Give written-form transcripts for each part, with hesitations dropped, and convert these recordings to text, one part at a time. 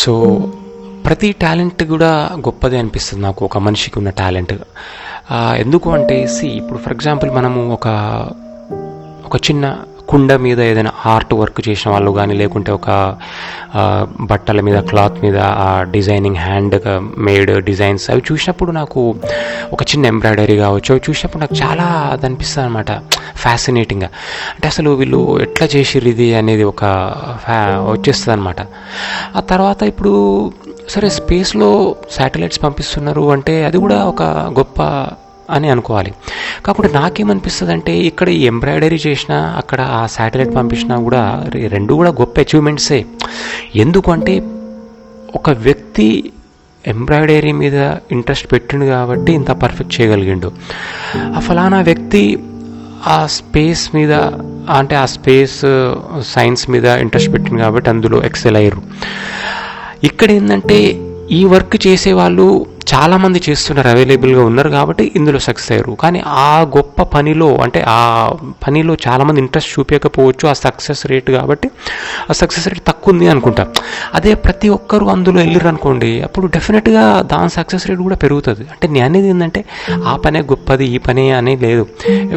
So ప్రతి talent కూడా గొప్పదే అనిపిస్తుంది నాకు, ఒక మనిషికి ఉన్న టాలెంట్. ఎందుకు అంటే ఇప్పుడు ఫర్ ఎగ్జాంపుల్ మనము ఒక చిన్న కుండ మీద ఏదైనా ఆర్ట్ వర్క్ చేసిన వాళ్ళు కానీ, లేకుంటే ఒక బట్టల మీద, క్లాత్ మీద డిజైనింగ్, హ్యాండ్ మేడ్ డిజైన్స్ అవి చూసినప్పుడు నాకు, ఒక చిన్న ఎంబ్రాయిడరీ కావచ్చు, అవి చూసినప్పుడు నాకు చాలా అది అనిపిస్తుంది అనమాట, ఫ్యాసినేటింగ్గా. అంటే అసలు వీళ్ళు ఎట్లా చేసిర్రు ఇది అనేది ఒక వచ్చేస్తుంది అనమాట. ఆ తర్వాత ఇప్పుడు సరే స్పేస్లో శాటిలైట్స్ పంపిస్తున్నారు అంటే అది కూడా ఒక గొప్ప అని అనుకోవాలి. కాకపోతే నాకేమనిపిస్తుంది అంటే, ఇక్కడ ఈ ఎంబ్రాయిడరీ చేసినా, అక్కడ ఆ శాటిలైట్ పంపించినా కూడా రెండు కూడా గొప్ప అచీవ్మెంట్సే. ఎందుకంటే ఒక వ్యక్తి ఎంబ్రాయిడరీ మీద ఇంట్రెస్ట్ పెట్టిండు కాబట్టి ఇంత పర్ఫెక్ట్ చేయగలిగిండు. ఆ ఫలానా వ్యక్తి ఆ స్పేస్ మీద, అంటే ఆ స్పేస్ సైన్స్ మీద ఇంట్రెస్ట్ పెట్టిండు కాబట్టి అందులో ఎక్సెల్ అయ్యారు. ఇక్కడ ఏంటంటే ఈ వర్క్ చేసేవాళ్ళు చాలామంది చేస్తున్నారు, అవైలబుల్గా ఉన్నారు కాబట్టి ఇందులో సక్సెస్ అయ్యారు. కానీ ఆ గొప్ప పనిలో, అంటే ఆ పనిలో చాలామంది ఇంట్రెస్ట్ చూపించకపోవచ్చు, ఆ సక్సెస్ రేట్ కాబట్టి ఆ సక్సెస్ రేట్ తక్కువ ఉంది అనుకుంటా. అదే ప్రతి ఒక్కరు అందులో వెళ్ళిర్రు అనుకోండి, అప్పుడు డెఫినెట్గా దాని సక్సెస్ రేట్ కూడా పెరుగుతుంది. అంటే నేను అనేది ఏంటంటే ఆ పనే గొప్పది, ఈ పనే అని లేదు.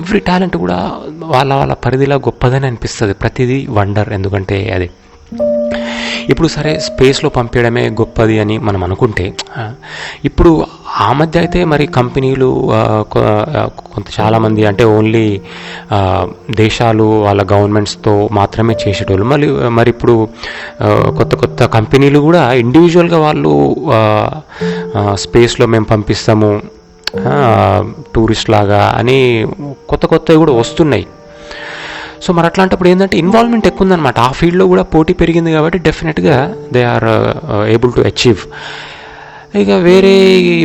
ఎవ్రీ టాలెంట్ కూడా వాళ్ళ పరిధిలో గొప్పదని అనిపిస్తుంది. ప్రతిదీ వండర్. ఎందుకంటే అది ఇప్పుడు సరే స్పేస్లో పంపించడమే గొప్పది అని మనం అనుకుంటే, ఇప్పుడు ఆ మధ్య అయితే మరి కంపెనీలు చాలామంది, అంటే ఓన్లీ దేశాలు వాళ్ళ గవర్నమెంట్స్తో మాత్రమే చేసేటోళ్ళు. మరి ఇప్పుడు కొత్త కంపెనీలు కూడా ఇండివిజువల్గా వాళ్ళు స్పేస్లో మేము పంపిస్తాము టూరిస్ట్ లాగా అని కొత్తవి కూడా వస్తున్నాయి. సో మరి అట్లాంటప్పుడు ఏంటంటే ఇన్వాల్వ్మెంట్ ఎక్కువ ఉందన్నమాట. ఆ ఫీల్డ్లో కూడా పోటీ పెరిగింది కాబట్టి డెఫినెట్గా they are able to achieve. ఇక వేరే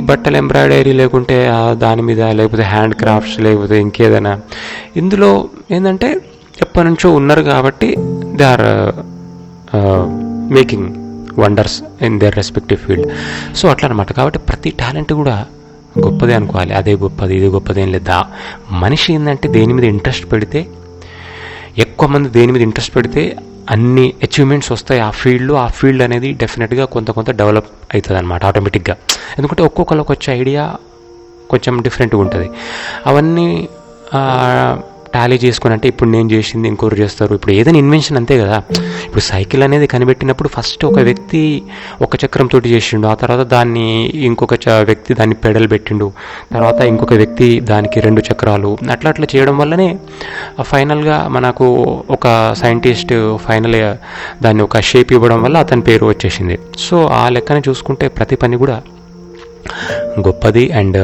బట్టల ఎంబ్రాయిడరీ లేకుంటే దాని మీద, లేకపోతే హ్యాండ్ క్రాఫ్ట్స్, లేకపోతే ఇంకేదైనా, ఇందులో ఏంటంటే ఎప్పటి నుంచో ఉన్నారు కాబట్టి they are making wonders in their respective field. So అట్లా అనమాట. కాబట్టి ప్రతి టాలెంట్ కూడా గొప్పదే అనుకోవాలి. అదే గొప్పది, ఇది గొప్పది ఏం లేదా. మనిషి ఏంటంటే దేని మీద ఇంట్రెస్ట్ పెడితే, ఎక్కువ మంది దేని మీద ఇంట్రెస్ట్ పెడితే అన్ని అచీవ్మెంట్స్ వస్తాయి ఆ ఫీల్డ్ అనేది డెఫినెట్గా కొంత డెవలప్ అవుతుంది అనమాట ఆటోమేటిక్గా. ఎందుకంటే ఒక్కొక్కరికి వచ్చే ఐడియా కొంచెం డిఫరెంట్గా ఉంటుంది. అవన్నీ టాలీ చేసుకుని, అంటే ఇప్పుడు నేను చేసింది ఇంకోరు చేస్తారు. ఇప్పుడు ఏదైనా ఇన్వెన్షన్ అంతే కదా. ఇప్పుడు సైకిల్ అనేది కనిపెట్టినప్పుడు ఫస్ట్ ఒక వ్యక్తి ఒక చక్రంతో చేసిండు, ఆ తర్వాత దాన్ని ఇంకొక వ్యక్తి దాన్ని పెడల్ పెట్టిండు, తర్వాత ఇంకొక వ్యక్తి దానికి 2 చక్రాలు, అట్లా చేయడం వల్లనే ఫైనల్గా మనకు ఒక సైంటిస్ట్ ఫైనల్గా దాన్ని ఒక షేప్ ఇవ్వడం వల్ల అతని పేరు వచ్చేసింది. సో ఆ లెక్కనే చూసుకుంటే ప్రతి పని కూడా గొప్పది. అండ్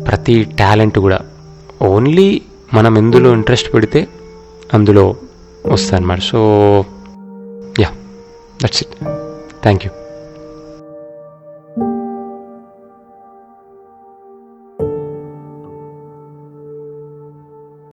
ప్రతి టాలెంట్ కూడా ఓన్లీ మనం ఎందులో ఇంట్రెస్ట్ పెడితే అందులో వస్తాయి అన్నమాట. So yeah, that's it. Thank you.